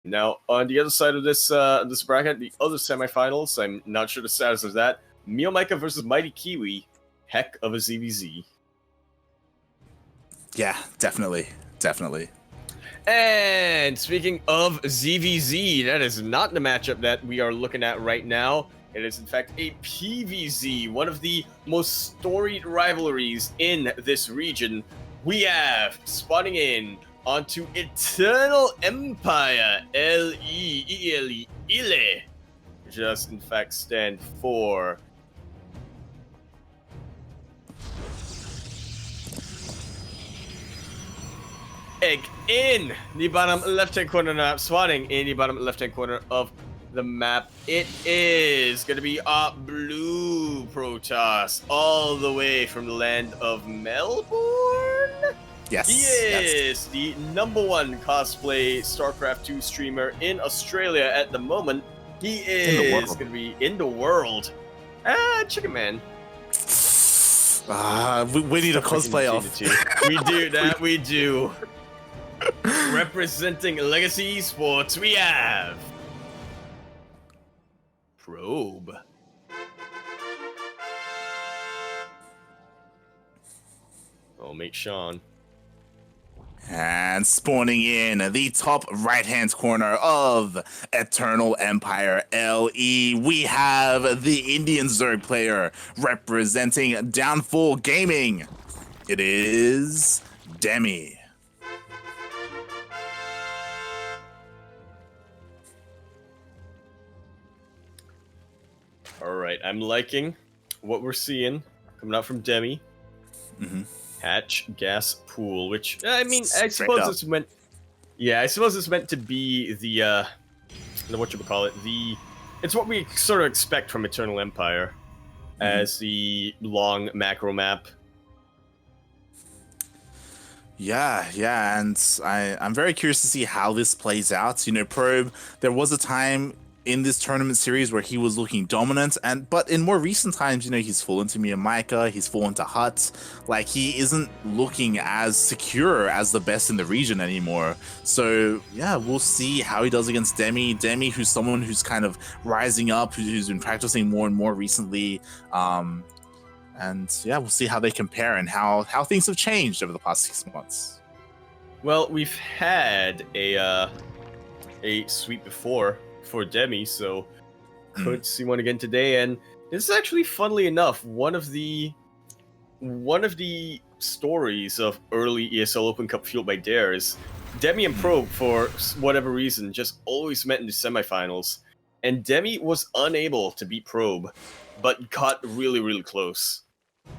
Now, on the other side of this this bracket, the other semifinals, I'm not sure the status of that. Mio Micah versus Mighty Kiwi. Heck of a ZVZ. Yeah, definitely. Definitely. And speaking of ZVZ, that is not the matchup that we are looking at right now. It is, in fact, a PvZ, one of the most storied rivalries in this region. We have, spawning in onto Eternal Empire, Ile, which does, in fact, stand for... Egg in the bottom left-hand corner of the map, spawning in the bottom left-hand corner of the map. It is going to be a blue Protoss all the way from the land of Melbourne. Yes. He is the #1 cosplay StarCraft 2 streamer in Australia at the moment. He is going to be in the world. Chicken Man. We need a cosplay off. We do that. We do. Representing Legacy Esports, we have Probe. Oh, mate, Sean. And spawning in the top right-hand corner of Eternal Empire LE, we have the Indian Zerg player representing Downfall Gaming. It is Demi. All right, I'm liking what we're seeing coming out from Demi. Hatch gas pool, which I mean, I suppose it's meant. Yeah, I suppose it's meant to be the whatchamacallit, it's what we sort of expect from Eternal Empire as the long macro map. Yeah, and I'm very curious to see how this plays out. You know, Probe, there was a time in this tournament series where he was looking dominant, but in more recent times, you know, he's fallen to Mio Micah, he's fallen to Hut. Like, he isn't looking as secure as the best in the region anymore. So yeah, we'll see how he does against Demi. Demi, who's someone who's kind of rising up, who's been practicing more and more recently. And yeah, we'll see how they compare and how things have changed over the past 6 months. Well, we've had a sweep before for Demi, so could see one again today. And this is actually, funnily enough, one of the stories of early ESL Open Cup Fueled by Dare is Demi and Probe, for whatever reason, just always met in the semifinals. And Demi was unable to beat Probe, but got really, really close.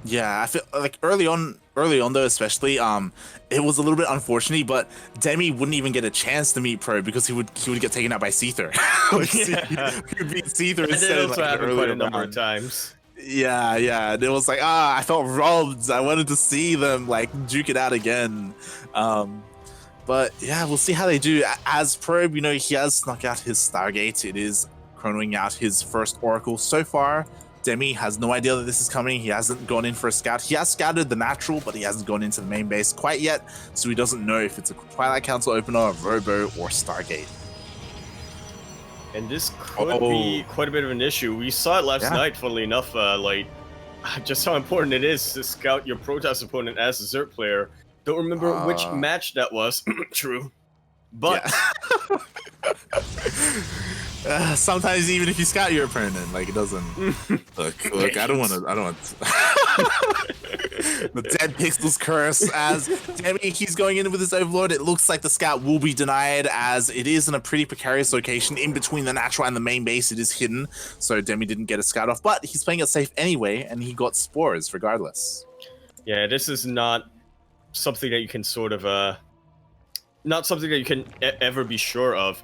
Yeah, I feel like early on though, especially, it was a little bit unfortunate, but Demi wouldn't even get a chance to meet Pro because he would get taken out by Seether. He would beat Seether instead. That also happened quite a number of times. Yeah, and it was like, I felt robbed. I wanted to see them like duke it out again. But yeah, we'll see how they do. As Probe, you know, he has snuck out his Stargate. It is chronoing out his first Oracle so far. Demi has no idea that this is coming. He hasn't gone in for a scout. He has scouted the natural, but he hasn't gone into the main base quite yet, so he doesn't know if it's a Twilight Council opener, Robo, or Stargate. And this could be quite a bit of an issue. We saw it last night, funnily enough, like, just how important it is to scout your Protoss opponent as a Zerg player. Don't remember which match that was. True. But... sometimes even if you scout your opponent, like, it doesn't look, I don't want the Dead Pixels curse as Demi, he's going in with his Overlord. It looks like the scout will be denied as it is in a pretty precarious location in between the natural and the main base. It is hidden, so Demi didn't get a scout off, but he's playing it safe anyway, and he got spores regardless. Yeah, this is not something that you can sort of not something that you can ever be sure of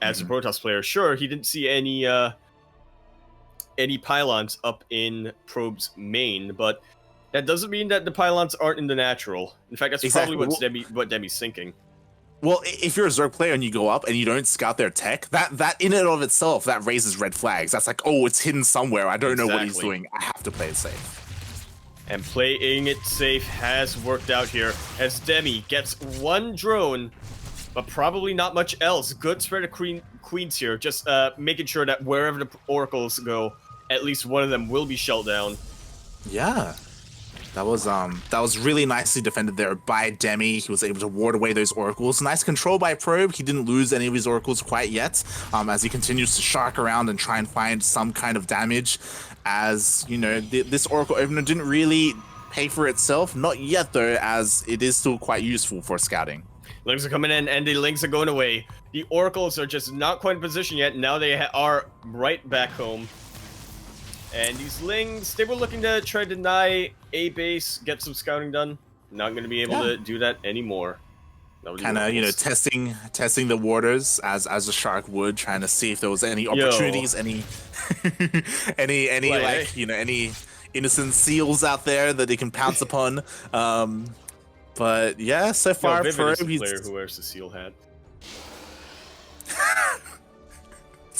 as a Protoss player. Sure, he didn't see any pylons up in Probe's main, but that doesn't mean that the pylons aren't in the natural. In fact, that's probably what Demi's thinking. Well, if you're a Zerg player and you go up and you don't scout their tech, that in and of itself, that raises red flags. That's like, oh, it's hidden somewhere. I don't know what he's doing. I have to play it safe. And playing it safe has worked out here as Demi gets one drone but probably not much else. Good spread of queens here, just making sure that wherever the oracles go, at least one of them will be shut down. Yeah. That was really nicely defended there by Demi. He was able to ward away those oracles. Nice control by Probe. He didn't lose any of his oracles quite yet, as he continues to shark around and try and find some kind of damage. As you know, this oracle opener didn't really pay for itself. Not yet though, as it is still quite useful for scouting. Lings are coming in, and the Lings are going away. The oracles are just not quite in position yet. Now they are right back home. And these Lings, they were looking to try to deny A base, get some scouting done. Not going to be able to do that anymore. Kind of, you know, testing the waters as a shark would, trying to see if there was any opportunities, any like, you know, any innocent seals out there that they can pounce upon. But yeah, so far, Probe, he's a player who wears the seal hat.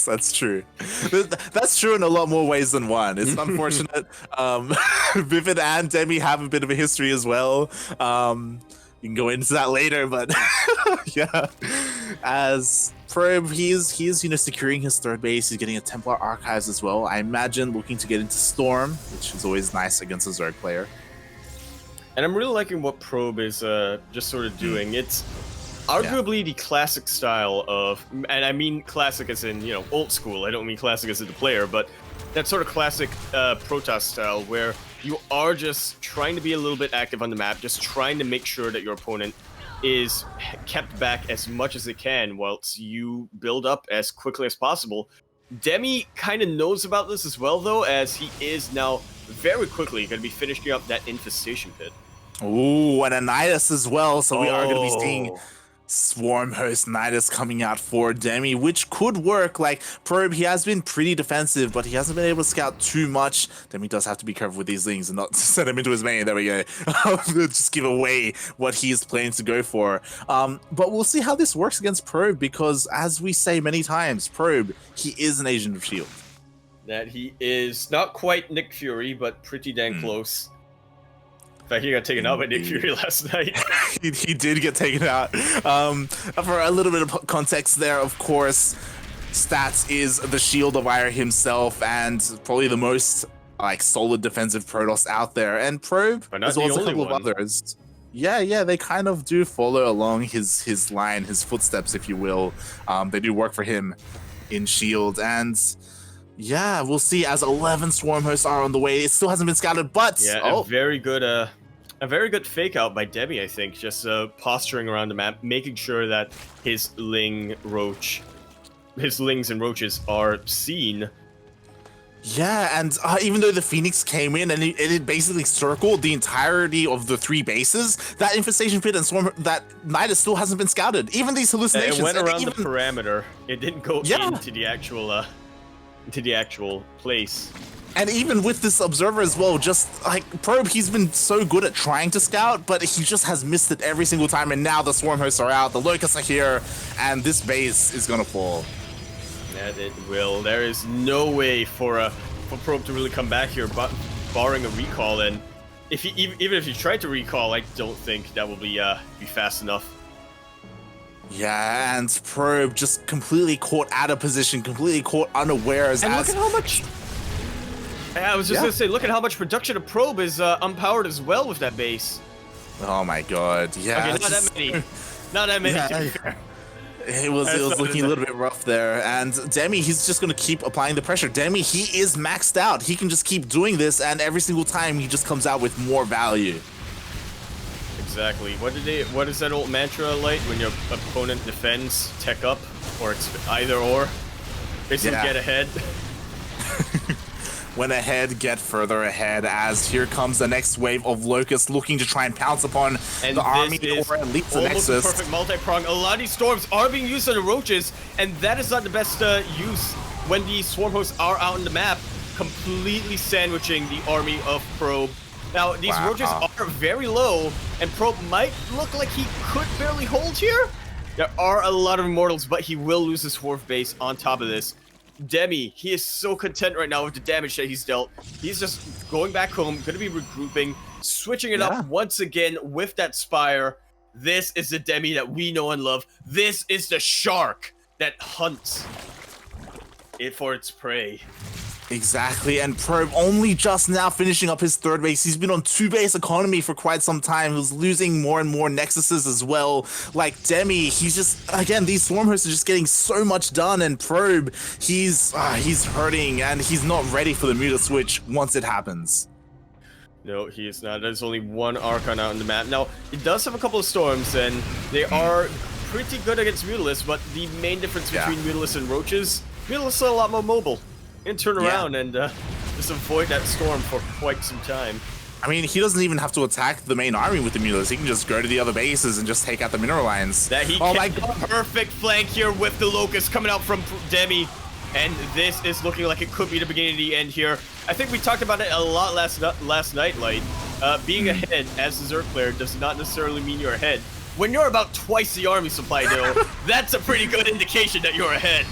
That's true. That's true in a lot more ways than one. It's unfortunate. Vivid and Demi have a bit of a history as well. You can go into that later, but yeah. As Probe, he's you know, securing his third base. He's getting a Templar Archives as well. I imagine looking to get into Storm, which is always nice against a Zerg player. And I'm really liking what Probe is just sort of doing. It's arguably the classic style of, and I mean classic as in, you know, old school. I don't mean classic as in the player, but that sort of classic Protoss style where you are just trying to be a little bit active on the map, just trying to make sure that your opponent is kept back as much as they can whilst you build up as quickly as possible. Demi kind of knows about this as well, though, as he is now very quickly going to be finishing up that infestation pit. Ooh, and a Nidus as well, so we are going to be seeing Swarm Host Nidus coming out for Demi, which could work. Like, Probe, he has been pretty defensive, but he hasn't been able to scout too much. Demi does have to be careful with these things and not send him into his main. There we go. Just give away what he's planning to go for. But we'll see how this works against Probe, because as we say many times, Probe, he is an agent of S.H.I.E.L.D. That he is not quite Nick Fury, but pretty dang close. In fact, he got taken out by Nick Fury last night. he did get taken out. For a little bit of context there, of course, Stats is the shield of Ire himself, and probably the most like solid defensive Protoss out there. And Probe, as well as a couple of others. Yeah, they kind of do follow along his line, his footsteps, if you will. They do work for him in S.H.I.E.L.D. And yeah, we'll see as 11 Swarm Hosts are on the way. It still hasn't been scouted, but a very good fake out by Demi, I think. Just posturing around the map, making sure that his lings and roaches are seen. Yeah, and even though the Phoenix came in and it basically circled the entirety of the 3 bases, that infestation pit and swarm, that Nidus still hasn't been scouted. Even these hallucinations. It went around the perimeter. It didn't go into the actual place. And even with this observer as well, just like Probe, he's been so good at trying to scout, but he just has missed it every single time. And now the Swarm Hosts are out, the Locusts are here, and this base is gonna fall. Yeah, it will. There is no way for Probe to really come back here, but barring a recall. And if he even if he tried to recall, I don't think that will be fast enough. Yeah, and Probe just completely caught out of position, completely caught unawares. And look at how much. I was just gonna say, look at how much production of Probe is unpowered as well with that base. Oh my god, yeah. Okay, not that many. Not that many, to be fair. It was looking a little bit rough there. And Demi, he's just going to keep applying the pressure. Demi, he is maxed out. He can just keep doing this, and every single time he just comes out with more value. Exactly. What is that old mantra like when your opponent defends, tech up, or either or? Basically get ahead. Went ahead, get further ahead, as here comes the next wave of Locusts looking to try and pounce upon the army, or at least the Nexus. Perfect multi-prong. A lot of these storms are being used on the roaches, and that is not the best use when the Swarm Hosts are out on the map, completely sandwiching the army of Probe. Now, these roaches are very low, and Probe might look like he could barely hold here. There are a lot of Immortals, but he will lose his Swarm base on top of this. Demi, he is so content right now with the damage that he's dealt. He's just going back home, going to be regrouping, switching it up once again with that Spire. This is the Demi that we know and love. This is the shark that hunts it for its prey. Exactly, and Probe only just now finishing up his third base. He's been on 2-base economy for quite some time. He was losing more and more Nexuses as well. Like Demi, he's just, again, these Swarm hosts are just getting so much done, and Probe, he's hurting, and he's not ready for the meter switch once it happens. No, he is not. There's only one Archon out on the map. Now, it does have a couple of Storms, and they are pretty good against Mutalisk, but the main difference between Mutalisk and Roaches, Mutalisk are a lot more mobile. And turn around and just avoid that storm for quite some time. I mean, he doesn't even have to attack the main army with the Mutalisk. He can just go to the other bases and just take out the mineral lines. Oh my god! Perfect flank here with the Locust coming out from Demi. And this is looking like it could be the beginning of the end here. I think we talked about it a lot last night, Light. Being ahead as a Zerg player does not necessarily mean you're ahead. When you're about twice the army supply, though, that's a pretty good indication that you're ahead.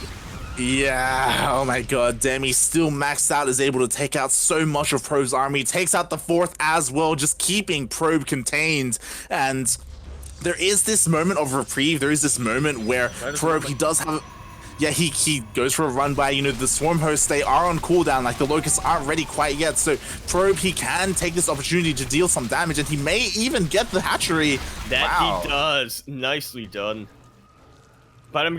Yeah, oh my god, Demi still maxed out, is able to take out so much of Probe's army, takes out the 4th as well, just keeping Probe contained. And there is this moment of reprieve, there is this moment where Probe, he does have... Yeah, he goes for a run by, you know, the Swarm hosts, they are on cooldown, like the Locusts aren't ready quite yet, so Probe, he can take this opportunity to deal some damage, and he may even get the hatchery. That he does. Nicely done. But I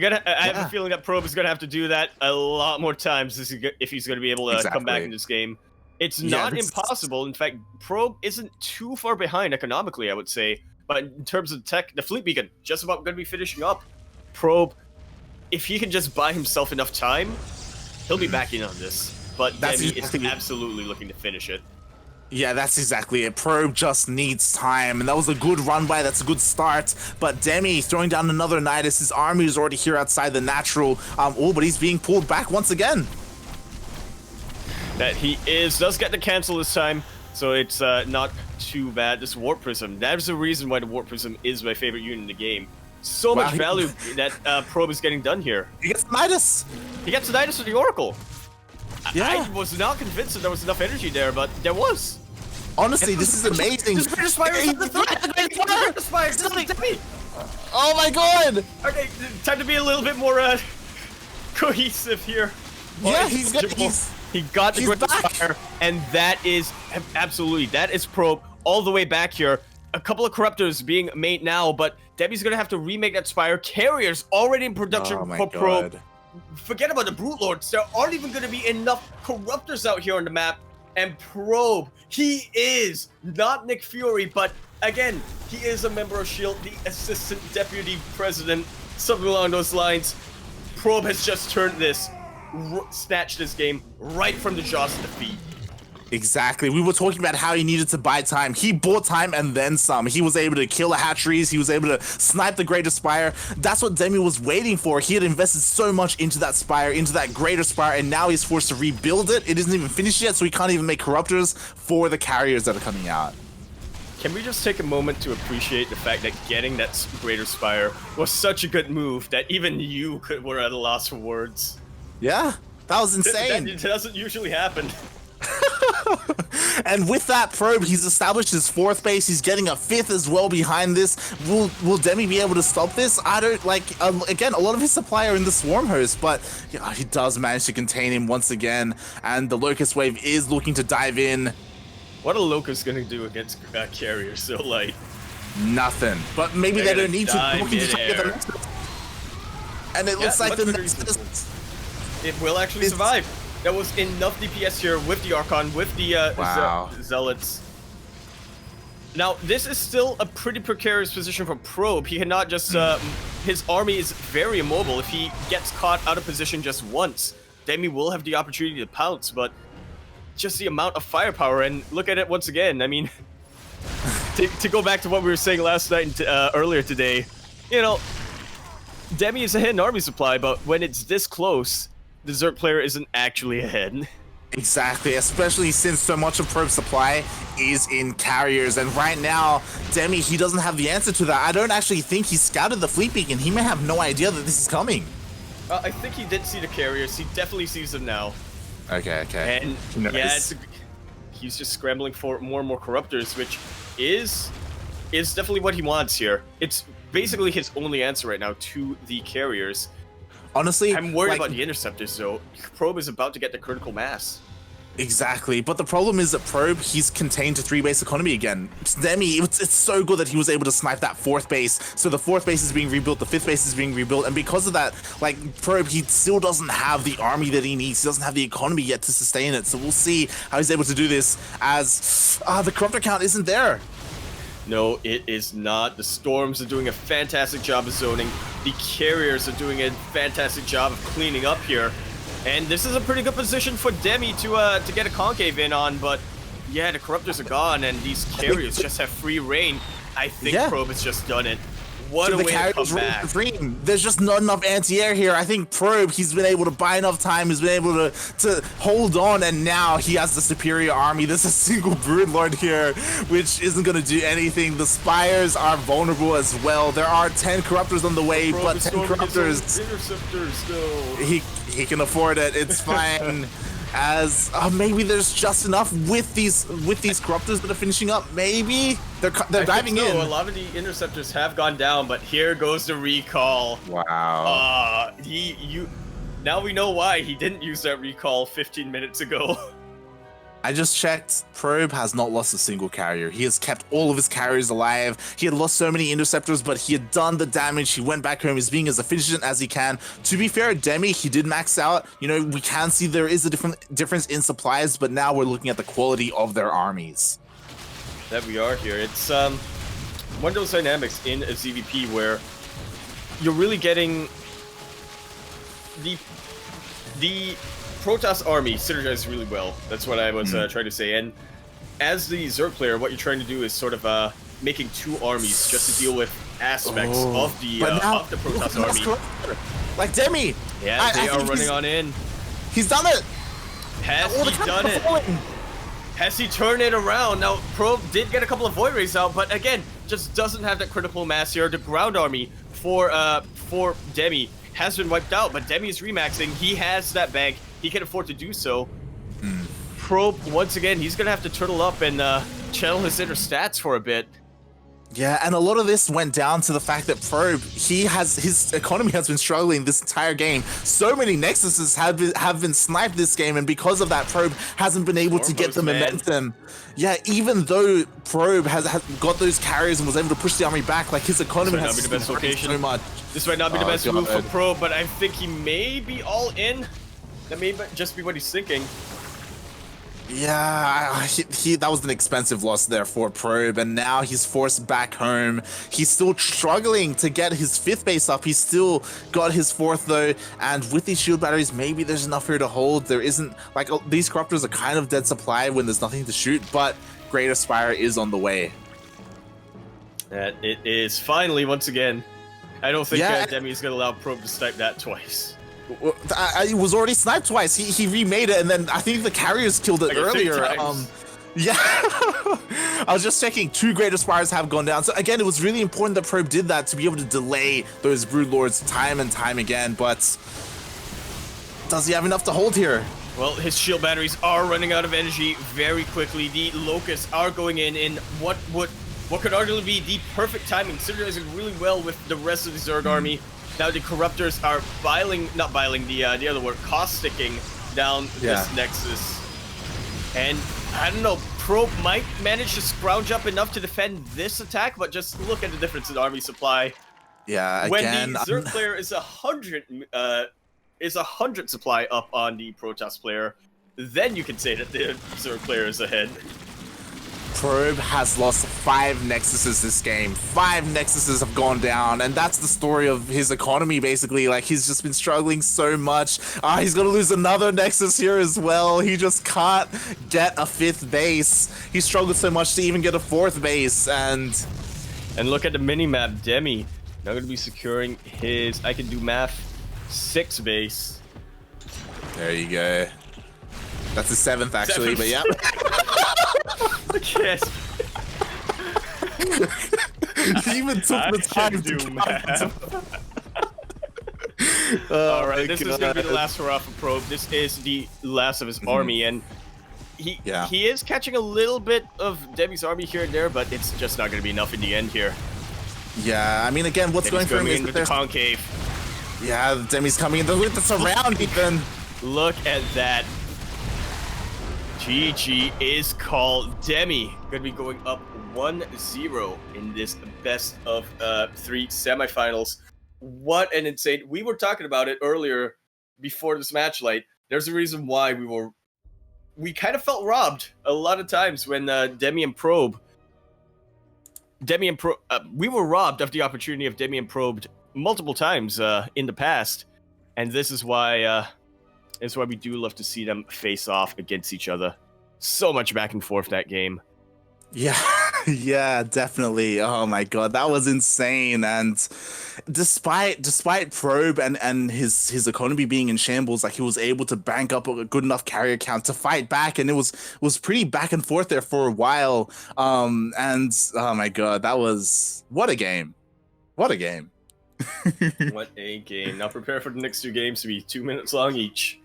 have a feeling that Probe is gonna have to do that a lot more times if he's gonna be able to come back in this game. It's not impossible. In fact, Probe isn't too far behind economically, I would say. But in terms of tech, the Fleet Beacon just about gonna be finishing up. Probe, if he can just buy himself enough time, he'll be back in on this. But Demi is absolutely looking to finish it. Yeah, that's exactly it. Probe just needs time, and that was a good run by. That's a good start. But Demi throwing down another Nidus. His army is already here outside the natural. But he's being pulled back once again. That he does get the cancel this time, so it's not too bad. This Warp Prism, that is the reason why the Warp Prism is my favorite unit in the game. So much value that Probe is getting done here. He gets Nidus. He gets the Nidus with the Oracle. Yeah. I was not convinced that there was enough energy there, but there was. Honestly, this is amazing. Oh my god! Okay, time to be a little bit more cohesive here. Yeah, he got the Great Spire, and that is absolutely, that is Probe all the way back here. A couple of Corruptors being made now, but Demi's gonna have to remake that Spire. Carriers already in production for Probe. Forget about the Brute Lords. There aren't even going to be enough Corruptors out here on the map. And Probe, he is not Nick Fury, but again, he is a member of S.H.I.E.L.D., the assistant deputy president, something along those lines. Probe has just turned this, snatched this game right from the jaws of defeat. Exactly. We were talking about how he needed to buy time. He bought time and then some. He was able to kill the hatcheries. He was able to snipe the Greater Spire. That's what Demi was waiting for. He had invested so much into that Spire, into that Greater Spire, and now he's forced to rebuild it. It isn't even finished yet, so he can't even make Corruptors for the carriers that are coming out. Can we just take a moment to appreciate the fact that getting that Greater Spire was such a good move that even you were at a loss for words? Yeah, that was insane. That doesn't usually happen. And with that Probe, he's established his 4th base. He's getting a 5th as well behind this. Will Demi be able to stop this? I don't like. Again, a lot of his supply are in the Swarm host, but yeah, he does manage to contain him once again. And the Locust Wave is looking to dive in. What are Locust gonna do against carriers so light? Nothing. But maybe they don't need to. And it looks like it will actually survive. There was enough DPS here with the Archon, with the Zealots. Now, this is still a pretty precarious position for Probe. He cannot just... his army is very immobile. If he gets caught out of position just once, Demi will have the opportunity to pounce, but just the amount of firepower, and look at it once again. I mean, to go back to what we were saying last night and earlier today, you know, Demi is ahead in army supply, but when it's this close, the Zerg player isn't actually ahead. Exactly, especially since so much of Probe's supply is in carriers, and right now, Demi, he doesn't have the answer to that. I don't actually think he scouted the Fleet Beacon. He may have no idea that this is coming. I think he did see the carriers. He definitely sees them now. Okay. And yeah, he's just scrambling for more and more Corruptors, which is is definitely what he wants here. It's basically his only answer right now to the carriers. Honestly, I'm worried about the interceptors though. Probe is about to get the critical mass. Exactly, but the problem is that Probe, he's contained to 3-base economy again. Demi, it's so good that he was able to snipe that 4th base. So the 4th base is being rebuilt, the 5th base is being rebuilt, and because of that, like, Probe, he still doesn't have the army that he needs. He doesn't have the economy yet to sustain it. So we'll see how he's able to do this as the corruptor count isn't there. No, it is not. The Storms are doing a fantastic job of zoning. The carriers are doing a fantastic job of cleaning up here. And this is a pretty good position for Demi to get a concave in on, but yeah, the corruptors are gone and these carriers just have free reign. I think Probe has just done it. What a way to come back. There's just not enough anti-air here. I think Probe, he's been able to buy enough time, he's been able to hold on, and now he has the superior army. There's a single Broodlord here, which isn't going to do anything. The Spires are vulnerable as well. There are 10 corruptors on the way, but 10 corruptors. Interceptors, no. He can afford it. It's fine. As maybe there's just enough with these corruptors that are finishing up. Maybe they're diving in. A lot of the interceptors have gone down, but here goes the recall. Wow. Now we know why he didn't use that recall 15 minutes ago. I just checked. Probe has not lost a single carrier. He has kept all of his carriers alive. He had lost so many interceptors, but he had done the damage. He went back home. He's being as efficient as he can. To be fair, Demi, he did max out. You know, we can see there is a difference in supplies, but now we're looking at the quality of their armies. That we are here. It's one of those dynamics in a ZVP where you're really getting the Protoss army synergizes really well. That's what I was trying to say. And as the Zerg player, what you're trying to do is sort of making 2 armies just to deal with aspects of the Protoss army. Like Demi. Yeah, they are running on in. He's done it. Has he done it? Has he turned it around? Now, Probe did get a couple of Void Rays out, but again, just doesn't have that critical mass here. The ground army for Demi has been wiped out, but Demi is remaxing. He has that bank. He can afford to do so. Probe, once again, he's going to have to turtle up and channel his inner stats for a bit. Yeah, and a lot of this went down to the fact that Probe, his economy has been struggling this entire game. So many Nexuses have been sniped this game, and because of that, Probe hasn't been able to get the momentum. Yeah, even though Probe has got those carriers and was able to push the army back, like his economy has been the best location so much. This might not be the best move for Probe, but I think he may be all in. That may just be what he's thinking. Yeah, that was an expensive loss there for Probe, and now he's forced back home. He's still struggling to get his 5th base up. He's still got his 4th though, and with these shield batteries, maybe there's enough here to hold. There isn't, like, these corruptors are kind of dead supply when there's nothing to shoot, but Greater Spire is on the way. That it is finally, once again. I don't think Demi is going to allow Probe to snipe that twice. It was already sniped twice. He remade it, and then I think the carriers killed it earlier. Yeah, I was just checking. 2 Greater Spires have gone down. So again, it was really important that Probe did that to be able to delay those Broodlords time and time again. But does he have enough to hold here? Well, his shield batteries are running out of energy very quickly. The Locusts are going in what could arguably be the perfect timing, synergizing really well with the rest of the Zerg army. Now the Corruptors are the other word, causticking down this Nexus. And I don't know, Probe might manage to scrounge up enough to defend this attack, but just look at the difference in army supply. Yeah, again, when the Zerg player is 100 supply up on the Protoss player, then you can say that the Zerg player is ahead. Probe has lost 5 Nexuses this game. 5 Nexuses have gone down, and that's the story of his economy, basically. Like, he's just been struggling so much. He's gonna lose another Nexus here as well. He just can't get a 5th base. He struggled so much to even get a 4th base, and look at the mini-map. Demi now gonna be securing his, I can do math, 6th base. There you go. That's his 7th, actually, but yeah. Yes. He even took the time to do math. Alright, this is going to be the last hurrah for Probe. This is the last of his army, and he is catching a little bit of Demi's army here and there, but it's just not going to be enough in the end here. Yeah, I mean, again, what's Demi's going for him is with the concave. Yeah, Demi's coming in with the surround even. Look at that. GG is called. Demi going to be going up 1-0 in this best of 3 semifinals. What an insane... We were talking about it earlier before this match, Light. There's a reason why we kind of felt robbed a lot of times when Demi and Probe... we were robbed of the opportunity of Demi and Probed multiple times in the past. And this is why... That's why we do love to see them face off against each other. So much back and forth that game. Yeah, yeah, definitely. Oh my god, that was insane. And despite Probe and his economy being in shambles, like he was able to bank up a good enough carrier count to fight back, and it was pretty back and forth there for a while. And oh my god, that was what a game. What a game. What a game. Now prepare for the next 2 games to be 2 minutes long each.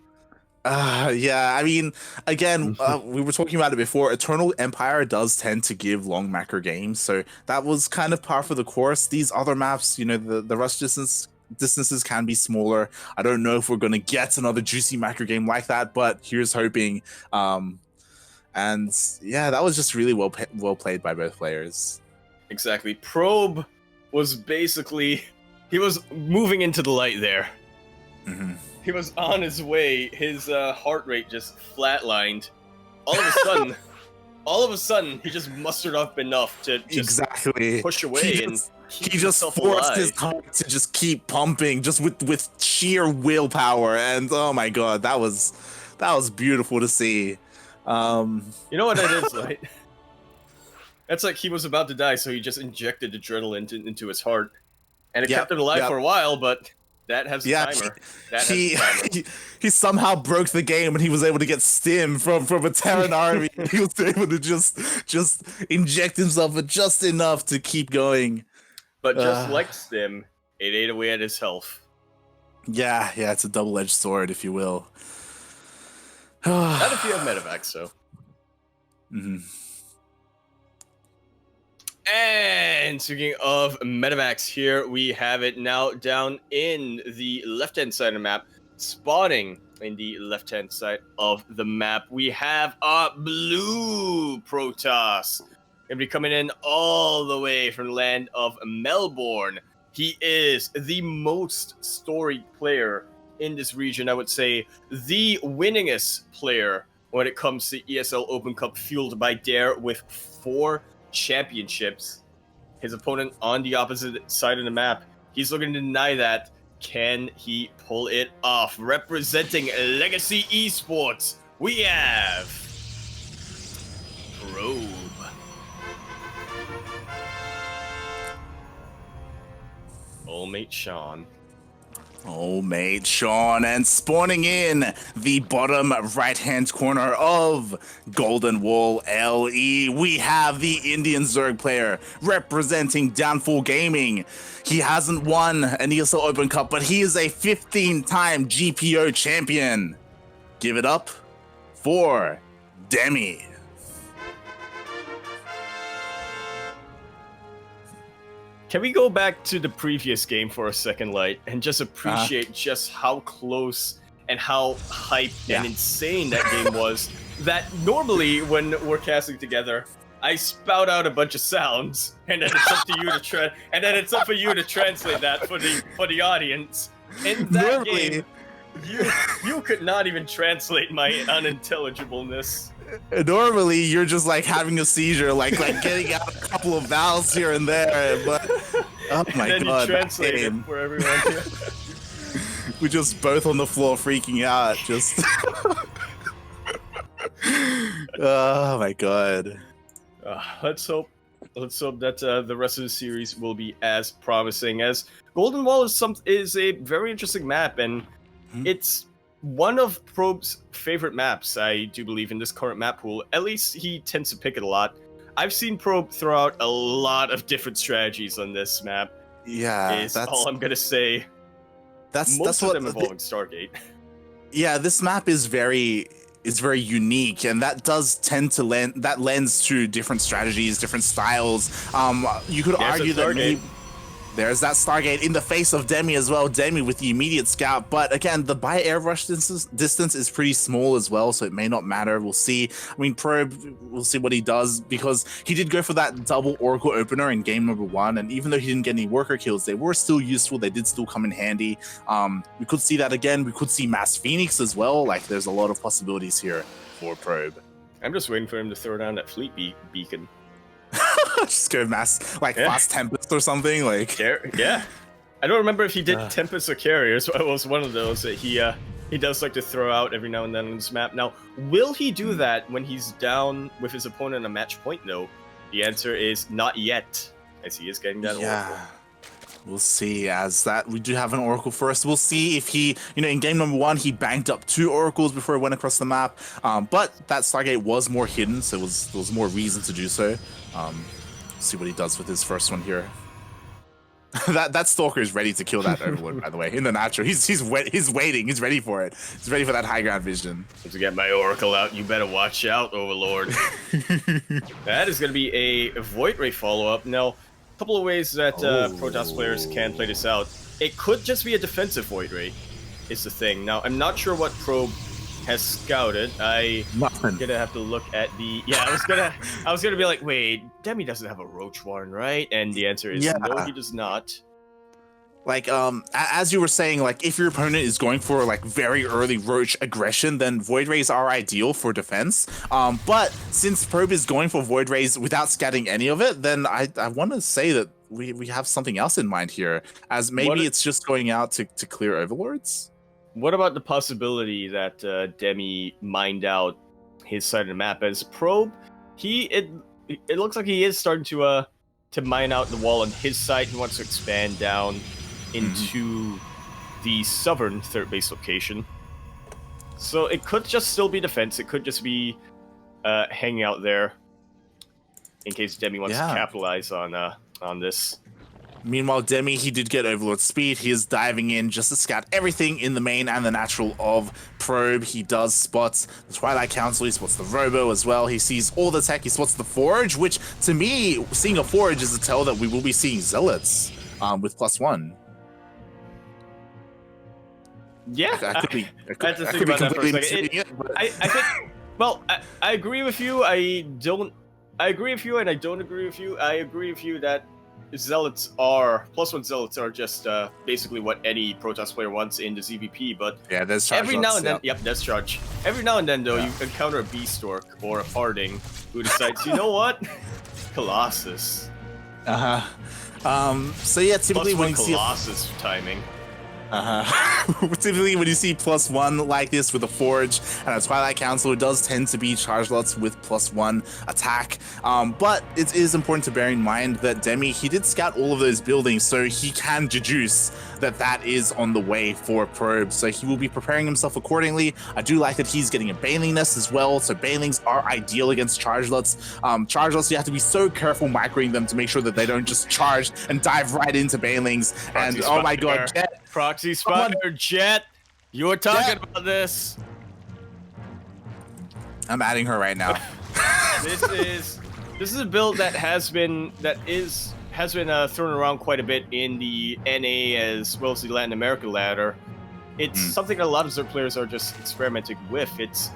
Yeah, I mean, again, we were talking about it before. Eternal Empire does tend to give long macro games, so that was kind of par for the course. These other maps, you know, the rush distances can be smaller. I don't know if we're going to get another juicy macro game like that, but here's hoping. And yeah, that was just really well played by both players. Exactly. Probe was basically... He was moving into the light there. Mm-hmm. He was on his way. His heart rate just flatlined. All of a sudden, he just mustered up enough to just push away he just forced his heart to just keep pumping, just with sheer willpower. And oh my god, that was beautiful to see. You know what that is, right? That's like he was about to die, so he just injected adrenaline into his heart, and it kept him alive for a while, but. That has a timer. He somehow broke the game, and he was able to get stim from a Terran army. He was able to just inject himself with just enough to keep going. But just like stim, it ate away at his health. Yeah, it's a double-edged sword, if you will. Not if you have medevacs, so. Mm-hmm. And speaking of medevacs, here we have it now down in the left-hand side of the map. Spawning in the left-hand side of the map, we have our blue Protoss. Gonna be coming in all the way from the land of Melbourne. He is the most storied player in this region, I would say. The winningest player when it comes to ESL Open Cup Fueled by Dare with 4 championships. His opponent on the opposite side of the map, he's looking to deny that. Can he pull it off? Representing Legacy Esports, we have Probe. Old mate Sean. Oh, mate, Sean, and spawning in the bottom right-hand corner of Golden Wall LE, we have the Indian Zerg player representing Downfall Gaming. He hasn't won an ESL Open Cup, but he is a 15-time GPO champion. Give it up for Demi. Can we go back to the previous game for a second, Light, and just appreciate just how close and how hype and insane that game was? That normally, when we're casting together, I spout out a bunch of sounds, and then it's up to you to translate that for the audience. In that game, you could not even translate my unintelligibleness. Normally, you're just like having a seizure, like getting out a couple of vowels here and there, but oh my god! And then you translate it for everyone here. We're just both on the floor freaking out. Just oh my god! Let's hope that the rest of the series will be as promising as Golden Wall is a very interesting map, and it's one of Probe's favorite maps, I do believe, in this current map pool. At least he tends to pick it a lot. I've seen Probe throw out a lot of different strategies on this map. Yeah, that's all I'm gonna say. Most of them involving Stargate. Yeah, this map is very is very unique, and that does tend to lends to different strategies, different styles. You could argue that maybe there's that Stargate in the face of Demi as well. Demi with the immediate scout, but again, the by airbrush distance is pretty small as well, so it may not matter. We'll see. I mean, Probe, we'll see what he does, because he did go for that double Oracle opener in game number 1, and even though he didn't get any worker kills, they were still useful. They did still come in handy. We could see that again. We could see Mass Phoenix as well. Like, there's a lot of possibilities here for Probe. I'm just waiting for him to throw down that fleet beacon. Just go fast Tempest or something, like. Yeah, I don't remember if he did Tempest or Carriers, but it was one of those that he does like to throw out every now and then on this map. Now, will he do that when he's down with his opponent on a match point? Though the answer is not yet, as he is getting that Oracle. We'll see, as that we do have an Oracle first. We'll see if he, in game number 1, he banked up 2 Oracles before he went across the map. But that Stargate was more hidden, so there was more reason to do so. See what he does with his first one here. that Stalker is ready to kill that Overlord, by the way, in the natural. He's waiting. He's ready for it. He's ready for that high ground vision. To get my Oracle out, you better watch out, Overlord. That is going to be a Void Ray follow-up. Now, couple of ways that Protoss players can play this out. It could just be a defensive Void Ray, is the thing. Now, I'm not sure what Probe has scouted. I'm gonna have to look at the. Yeah, I was gonna be like, wait, Demi doesn't have a Roach Warren, right? And the answer is no, he does not. Like, as you were saying, like, if your opponent is going for, like, very early Roach aggression, then Void Rays are ideal for defense. But since Probe is going for Void Rays without scatting any of it, then I want to say that we have something else in mind here, as maybe it's just going out to clear Overlords? What about the possibility that Demi mined out his side of the map? As Probe, it looks like he is starting to mine out the wall on his side. He wants to expand down into the southern third base location. So it could just still be defense. It could just be hanging out there in case Demi wants to capitalize on this. Meanwhile, Demi, he did get Overlord speed. He is diving in just to scout everything in the main and the natural of Probe. He does spot the Twilight Council. He spots the Robo as well. He sees all the tech. He spots the Forge, which to me, seeing a Forge is a tell that we will be seeing Zealots with +1. Yeah, I have to think about that for a second. I think. Well, I agree with you. I agree with you, and I don't agree with you. I agree with you that Zealots are +1 Zealots are just basically what any Protoss player wants in the ZVP. But yeah, there's charge every now and then, there's charge. Every now and then, though, you encounter a Beast Orc or a Parting who decides, you know what, Colossus. So yeah, typically when you see Colossus timing. Typically when you see +1 like this with a Forge and a Twilight Council, it does tend to be charge lots with +1 attack. But it is important to bear in mind that Demi, he did scout all of those buildings, so he can deduce that is on the way for Probe. So he will be preparing himself accordingly. I do like that he's getting a Baneling Nest as well, so Banelings are ideal against charge lots. Charge lots, you have to be so careful microing them to make sure that they don't just charge and dive right into Banelings. And oh my god, Jet. Proxy Spider, Jet, you were talking about this. I'm adding her right now. This is a build that has been thrown around quite a bit in the NA as well as the Latin America ladder. It's something that a lot of Zerg players are just experimenting with. It's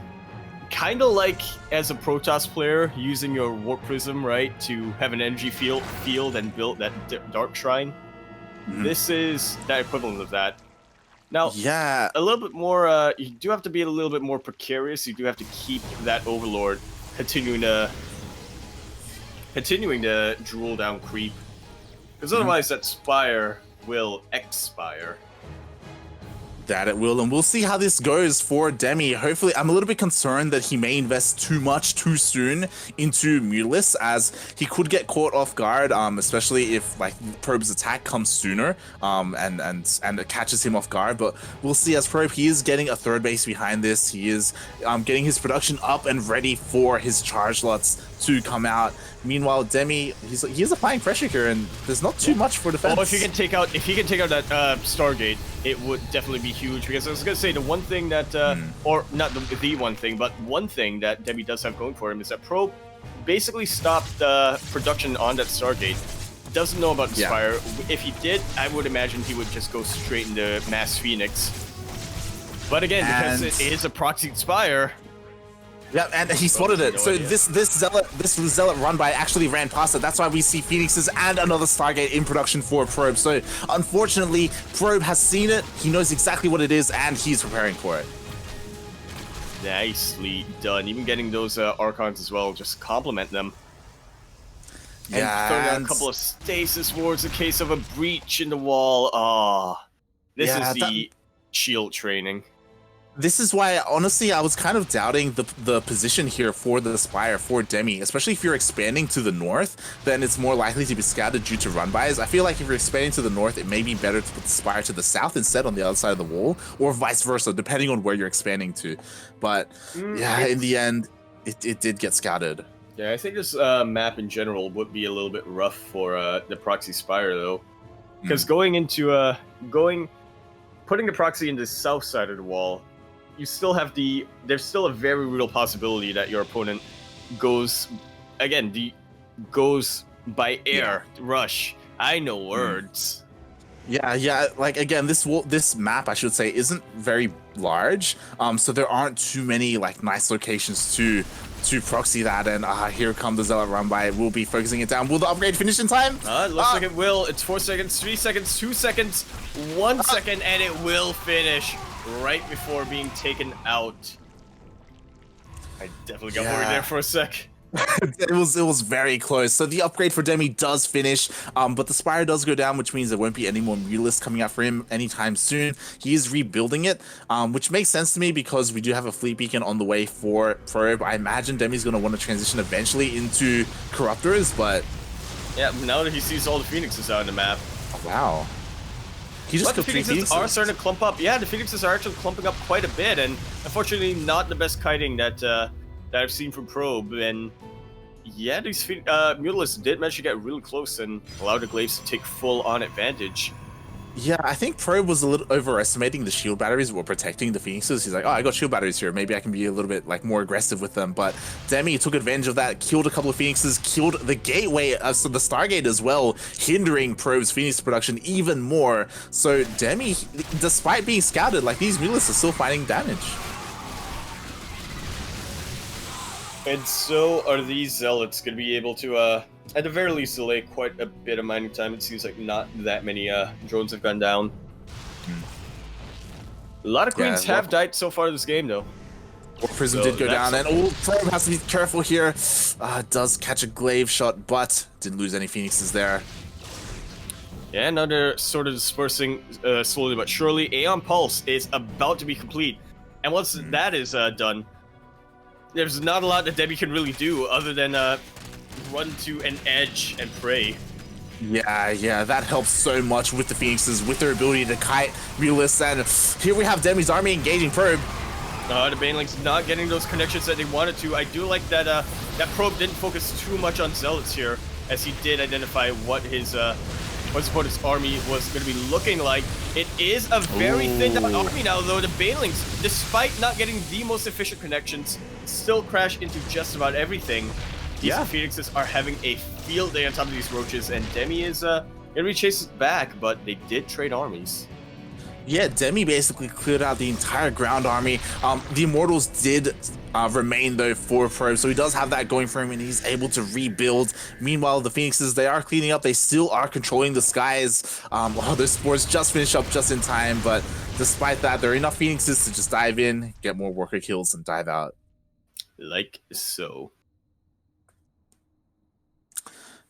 kind of like as a Protoss player using your Warp Prism, right, to have an energy field and build that Dark Shrine. This is that equivalent of that. Now, a little bit more. You do have to be a little bit more precarious. You do have to keep that Overlord continuing to drool down creep, because otherwise that Spire will expire. That it will, and we'll see how this goes for Demi. Hopefully, I'm a little bit concerned that he may invest too much too soon into Mutalisk, as he could get caught off guard, especially if like Probe's attack comes sooner, and it catches him off guard. But we'll see, as Probe, he is getting a third base behind this. He is getting his production up and ready for his charge lots to come out. Meanwhile, Demi, he is applying pressure here, and there's not too much for defense. Well, if he can take out that Stargate it would definitely be huge. Because I was gonna say the one thing that, or not the one thing, but one thing that Demi does have going for him is that Probe basically stopped production on that Stargate. Doesn't know about the Spire. If he did, I would imagine he would just go straight into Mass Phoenix. But again, because it is a proxied Spire. Yeah, and he spotted it. So this zealot run by actually ran past it. That's why we see Phoenixes and another Stargate in production for Probe. So unfortunately, Probe has seen it. He knows exactly what it is, and he's preparing for it. Nicely done. Even getting those Archons as well, just compliment them. Yeah, and throwing out a couple of stasis wards in case of a breach in the wall. Ah, this is the shield training. This is why, honestly, I was kind of doubting the position here for the Spire, for Demi. Especially if you're expanding to the north, then it's more likely to be scouted due to run-bys. I feel like if you're expanding to the north, it may be better to put the Spire to the south instead on the other side of the wall, or vice versa, depending on where you're expanding to. But yeah, in the end, it did get scouted. Yeah, I think this map in general would be a little bit rough for the Proxy Spire, though. Because going into, putting the Proxy in the south side of the wall, you still have there's still a very real possibility that your opponent goes by air rush. I know words. Yeah, like again, this map, I should say, isn't very large. So there aren't too many like nice locations to proxy that, and here come the Zealot run by. We'll be focusing it down. Will the upgrade finish in time? It looks like it will. It's 4 seconds, 3 seconds, 2 seconds, 1 second, and it will finish right before being taken out. I definitely got worried there for a sec. It was very close. So the upgrade for Demi does finish, but the Spire does go down, which means there won't be any more Mutalists coming out for him anytime soon. He is rebuilding it, which makes sense to me because we do have a fleet beacon on the way for Probe. I imagine Demi's going to want to transition eventually into Corruptors, but yeah, now that he sees all the Phoenixes out on the map. Wow. He just but the Phoenixes are starting to clump up. Yeah, the Phoenixes are actually clumping up quite a bit, and unfortunately not the best kiting that I've seen from Probe. And yeah, these Mutalists did manage to get really close and allow the Glaives to take full-on advantage. Yeah, I think Probe was a little overestimating the shield batteries that were protecting the Phoenixes. He's like, oh, I got shield batteries here. Maybe I can be a little bit like more aggressive with them. But Demi took advantage of that, killed a couple of Phoenixes, killed the gateway, so the Stargate as well, hindering Probe's Phoenix production even more. So Demi, despite being scouted, like these Mutalists are still finding damage. And so are these Zealots going to be able to, at the very least, delay quite a bit of mining time. It seems like not that many drones have gone down. A lot of Queens have died so far this game, though. Prism did go down, and Probe has to be careful here. Does catch a glaive shot, but didn't lose any Phoenixes there. Yeah, now they're sort of dispersing slowly but surely. Aeon Pulse is about to be complete. And once that is done, there's not a lot that Demi can really do other than run to an edge and pray. Yeah, that helps so much with the Phoenixes, with their ability to kite Mutalists, and here we have Demi's army engaging Probe. The Banelings not getting those connections that they wanted to. I do like that that Probe didn't focus too much on Zealots here, as he did identify what his opponent's army was going to be looking like. It is a very thinned out army now, though. The Banelings, despite not getting the most efficient connections, still crash into just about everything. These Phoenixes are having a field day on top of these roaches, and Demi is gonna chase it back, but they did trade armies. Yeah, Demi basically cleared out the entire ground army. The Immortals did remain, though, for Probe, so he does have that going for him, and he's able to rebuild. Meanwhile, the Phoenixes, they are cleaning up. They still are controlling the skies. Those spores just finished up just in time, but despite that, there are enough Phoenixes to just dive in, get more worker kills, and dive out. Like so.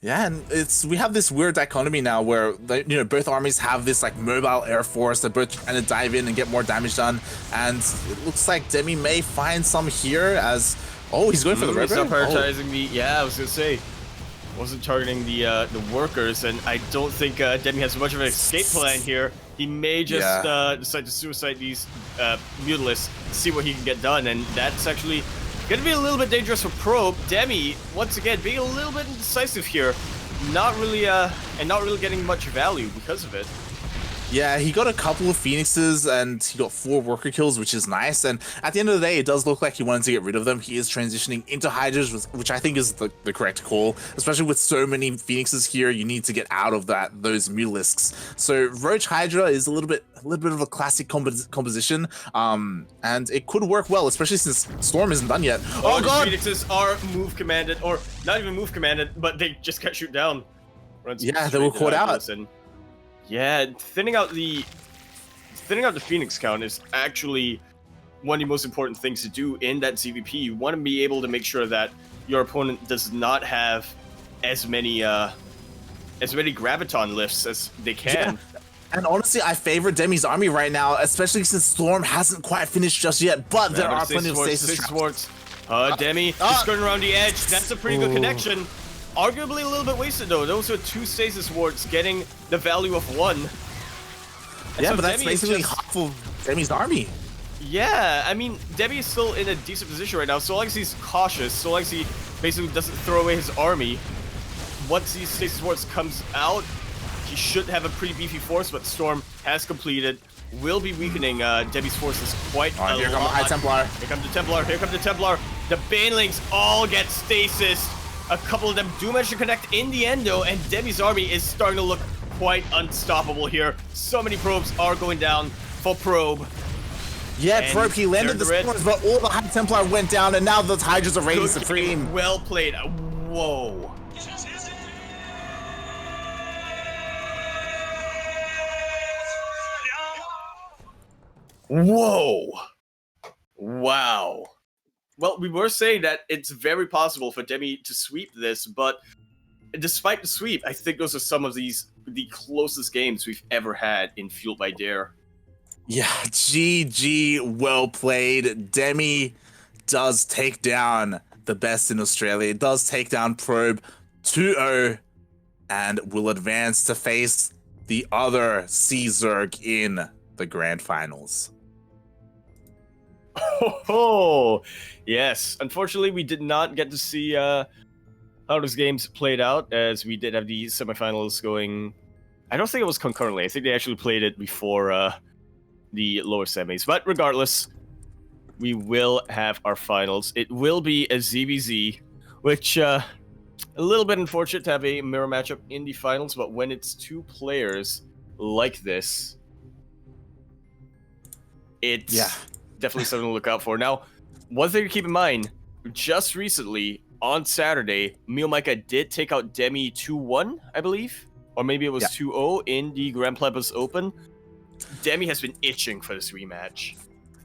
Yeah, and we have this weird dichotomy now where both armies have this like mobile air force. They're both trying to dive in and get more damage done, and it looks like Demi may find some here as he's going for the He's not prioritizing I was gonna say, wasn't targeting the workers, and I don't think Demi has much of an escape plan here. He may just decide to suicide these Mutalists, see what he can get done, and that's actually gonna be a little bit dangerous for Probe. Demi, once again, being a little bit indecisive here, not really getting much value because of it. Yeah, he got a couple of Phoenixes and he got 4 worker kills, which is nice. And at the end of the day, it does look like he wanted to get rid of them. He is transitioning into Hydras, which I think is the correct call, especially with so many Phoenixes here. You need to get out of those Mutalisks. So Roach Hydra is a little bit of a classic composition, and it could work well, especially since Storm isn't done yet. Oh god! Phoenixes are move commanded, or not even move commanded, but they just can't shoot down. Yeah, they were caught out. Yeah, thinning out the Phoenix count is actually one of the most important things to do in that ZVP. You want to be able to make sure that your opponent does not have as many graviton lifts as they can. Yeah. And honestly, I favor Demi's army right now, especially since Storm hasn't quite finished just yet, but there are plenty of stasis traps. Demi is going around the edge. That's a pretty good connection. Arguably a little bit wasted though. Those are 2 stasis wards getting the value of 1. And yeah, so but that's Demi basically half of Demi's army. Yeah, I mean, Demi is still in a decent position right now, so long as he's cautious, so long as he basically doesn't throw away his army. Once these stasis wards comes out, he should have a pretty beefy force, but Storm has completed. Will be weakening Demi's forces quite a lot. Here comes the High Templar. Here comes the Templar. Here comes the Templar. The Banelings all get stasis. A couple of them do manage to connect in the end, though, and Demi's army is starting to look quite unstoppable here. So many probes are going down for Probe. Yeah, And Probe, he landed the spawns, but all the High Templar went down, and now the Hydras are reigning supreme. Well played. Whoa. Whoa. Wow. Well, we were saying that it's very possible for Demi to sweep this, but despite the sweep, I think those are some of the closest games we've ever had in Fueled by Dare. Yeah, GG, well played. Demi does take down the best in Australia. It does take down Probe 2-0 and will advance to face the other Zerg in the grand finals. Oh, yes. Unfortunately, we did not get to see how those games played out, as we did have the semifinals going. I don't think it was concurrently. I think they actually played it before the lower semis. But regardless, we will have our finals. It will be a ZVZ, which a little bit unfortunate to have a mirror matchup in the finals. But when it's 2 players like this, it's definitely something to look out for. Now, one thing to keep in mind, just recently, on Saturday, Mio-Micah did take out Demi 2-1, I believe. Or maybe it was 2-0 in the Grand Plebis Open. Demi has been itching for this rematch.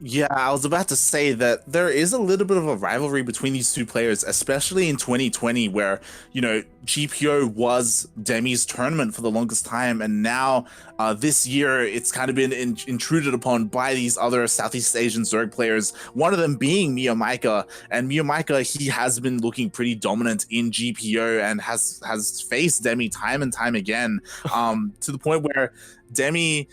Yeah, I was about to say that there is a little bit of a rivalry between these 2 players, especially in 2020, where, you know, GPO was Demi's tournament for the longest time, and now this year it's kind of been intruded upon by these other Southeast Asian Zerg players, one of them being Mio-Micah. And Mio-Micah, he has been looking pretty dominant in GPO and has faced Demi time and time again, to the point where Demi,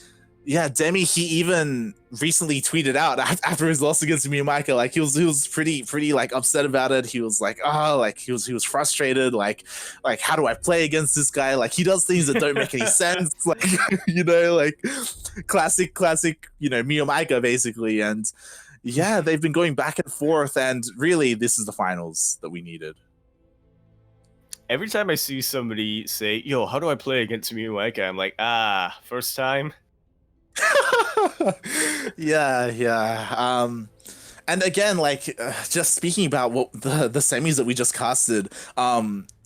he even recently tweeted out after his loss against Mio-Micah, like he was pretty like upset about it. He was like, he was frustrated, like how do I play against this guy? Like he does things that don't make any sense, like you know, like classic, you know, Mio-Micah basically. And yeah, they've been going back and forth, and really this is the finals that we needed. Every time I see somebody say, "Yo, how do I play against Mio-Micah?" I'm like, first time. Yeah. And again, like just speaking about what the semis that we just casted,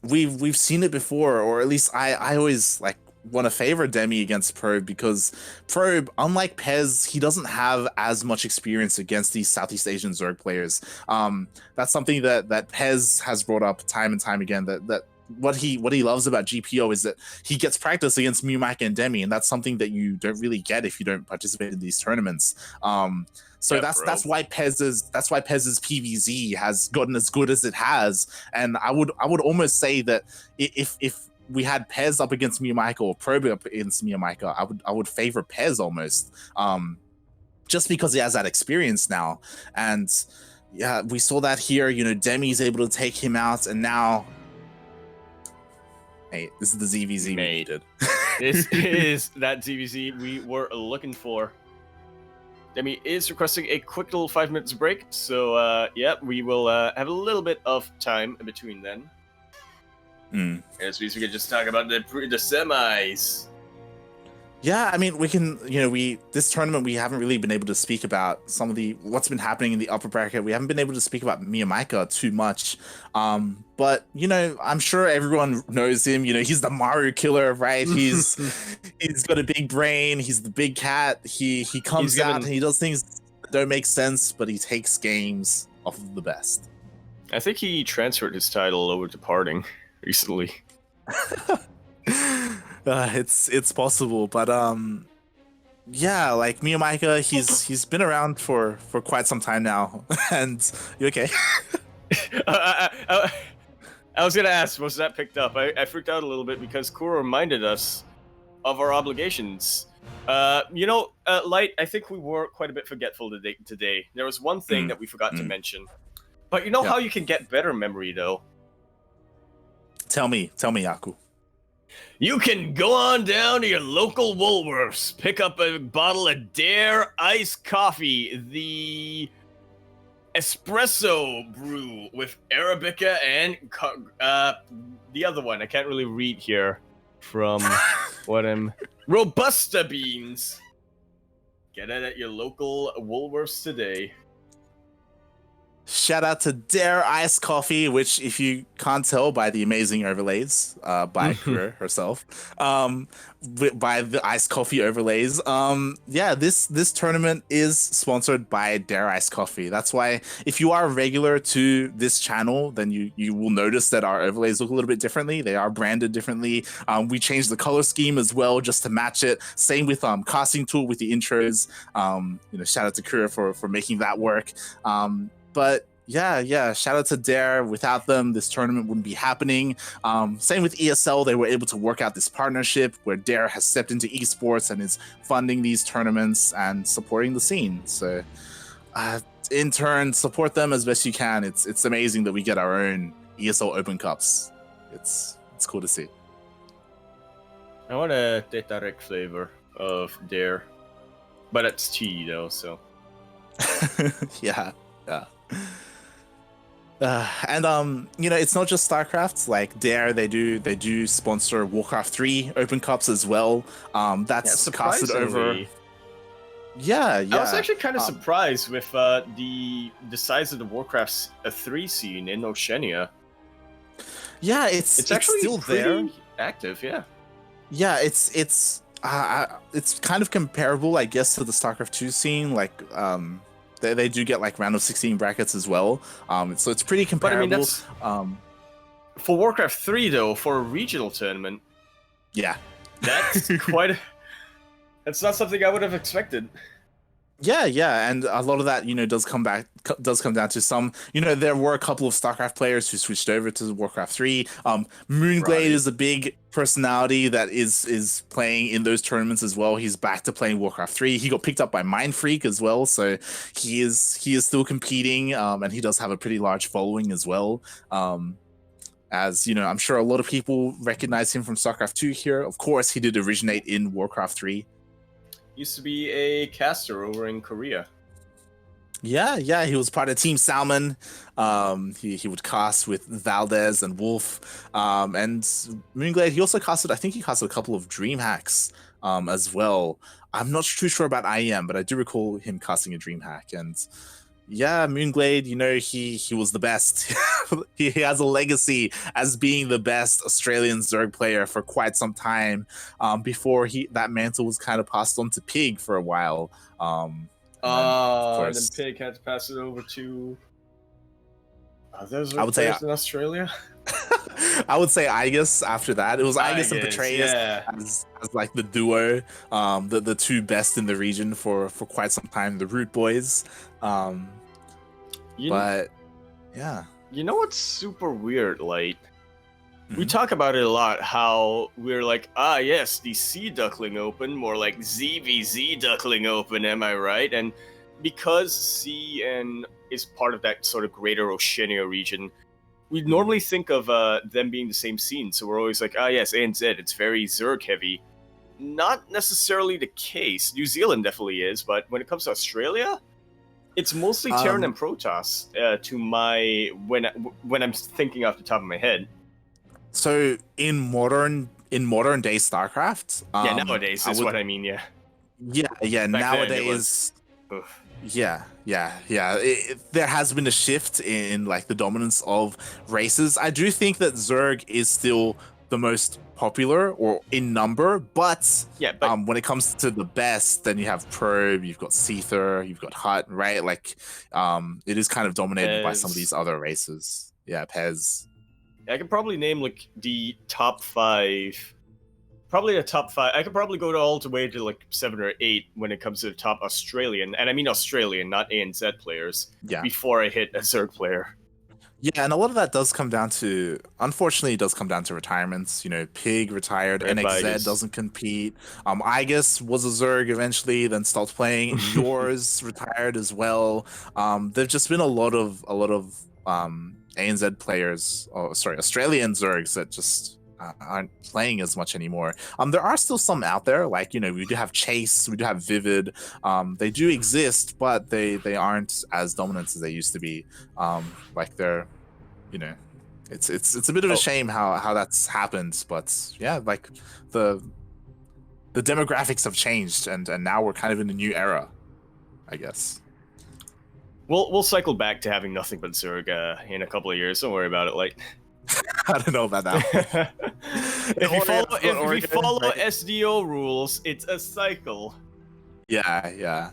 we've seen it before, or at least I always like want to favor Demi against Probe, because Probe, unlike Pez, he doesn't have as much experience against these Southeast Asian Zerg players. That's something that Pez has brought up time and time again, that what he loves about GPO is that he gets practice against Mio-Micah and Demi, and that's something that you don't really get if you don't participate in these tournaments. So that's why Pez's PvZ has gotten as good as it has. And I would almost say that if we had Pez up against Mio-Micah or Probe up against Mio-Micah, I would favor Pez almost, just because he has that experience now. And yeah, we saw that here. You know, Demi's able to take him out, and now, hey, this is the ZVZ we needed. This is that ZVZ we were looking for. Demi is requesting a quick little 5 minutes break, so yeah, we will have a little bit of time in between then. As we can just talk about the semis. Yeah, I mean, we can, this tournament, we haven't really been able to speak about some of what's been happening in the upper bracket. We haven't been able to speak about Miyamaika too much. But, I'm sure everyone knows him. He's the Mario killer, right? He's got a big brain. He's the big cat. He comes out and he does things that don't make sense, but he takes games off of the best. I think he transferred his title over to Parting recently. It's possible, but yeah, like Miyamaika, he's been around for quite some time now. And you okay? I was gonna ask, was that picked up? I freaked out a little bit because Kuro reminded us of our obligations. Light, I think we were quite a bit forgetful today. There was one thing that we forgot to mention, but how you can get better memory though. Tell me, Yaku. You can go on down to your local Woolworths, pick up a bottle of Dare iced coffee, the espresso brew with Arabica and the other one. I can't really read here from Robusta beans. Get it at your local Woolworths today. Shout out to Dare Iced Coffee, which, if you can't tell by the amazing overlays by Kura herself, by the iced coffee overlays, yeah, this tournament is sponsored by Dare Iced Coffee. That's why if you are a regular to this channel, then you will notice that our overlays look a little bit differently. They are branded differently. We changed the color scheme as well just to match it. Same with casting tool with the intros. Shout out to Kura for making that work. But yeah, shout out to Dare. Without them, this tournament wouldn't be happening. Same with ESL. They were able to work out this partnership where Dare has stepped into esports and is funding these tournaments and supporting the scene. So, in turn, support them as best you can. It's amazing that we get our own ESL Open Cups. It's cool to see. I want a Tetarek flavor of Dare, but it's tea though, so. Yeah. And it's not just StarCraft. Like Dare, they do sponsor Warcraft 3 Open Cups as well. That's casted over. Yeah. I was actually kind of surprised with the size of the Warcraft 3 scene in Oceania. Yeah, it's actually still there, active. Yeah. Yeah, it's kind of comparable, I guess, to the StarCraft 2 scene. Like They do get like round of 16 brackets as well, so it's pretty comparable. But I mean, that's, for Warcraft 3 though, for a regional tournament, yeah, that's that's not something I would have expected. Yeah, and a lot of that, does come down to some, there were a couple of StarCraft players who switched over to Warcraft 3. Moonglade is a big personality that is playing in those tournaments as well. He's back to playing Warcraft 3. He got picked up by Mindfreak as well, so he is still competing, and he does have a pretty large following as well. As I'm sure a lot of people recognize him from StarCraft 2 here. Of course, he did originate in Warcraft 3. Used to be a caster over in Korea. Yeah, he was part of Team Salmon. He would cast with Valdez and Wolf. And Moonglade, he also casted, I think he casted a couple of DreamHacks as well. I'm not too sure about IEM, but I do recall him casting a DreamHack. And yeah, Moonglade, he was the best. he has a legacy as being the best Australian Zerg player for quite some time, before that mantle was kind of passed on to Pig for a while. And then Pig had to pass it over to others in Australia. I would say Igus after that. It was Igus and Petraeus as like the duo, the two best in the region for quite some time, the Root Boys. But yeah. You know what's super weird, Light? We talk about it a lot, how we're like, yes, the Sea Duckling Open, more like ZVZ Duckling Open, am I right? And because CN is part of that sort of greater Oceania region, we normally think of them being the same scene. So we're always like, yes, ANZ, it's very Zerg heavy. not necessarily the case. New Zealand definitely is, but when it comes to Australia, it's mostly Terran and Protoss. To my when I'm thinking off the top of my head. So in modern day StarCraft, Yeah, nowadays is what I mean. Yeah. Yeah. Back then, it Nowadays, was, yeah. There has been a shift in like the dominance of races. I do think that Zerg is still the most popular or in number, but yeah, but when it comes to the best, then you have Probe, you've got Seether, you've got Hut, right? Like, it is kind of dominated by some of Pez. these other races. Yeah, Pez. I could probably name like the top 5. Probably the top 5. I could probably go all the way to like 7 or 8 when it comes to the top Australian, and I mean Australian, not ANZ players. Yeah. Before I hit a Zerg player. Yeah, and a lot of that does come down to, unfortunately, it does come down to retirements. You know, Pig retired, Red NXZ Tigers. doesn't compete. Igus was a Zerg eventually, then stopped playing. Yours retired as well. There've just been a lot of ANZ players, Australian Zergs that just aren't playing as much anymore. There are still some out there, like, you know, we do have Chase, we do have Vivid. They do exist, but they aren't as dominant as they used to be. Like they're, you know, it's a bit of a shame how that's happened, but yeah, like the demographics have changed, and now we're kind of in a new era, I guess. We'll cycle back to having nothing but Zerg in a couple of years. Don't worry about it. Like, I don't know about that. if we follow SDO rules, it's a cycle. Yeah.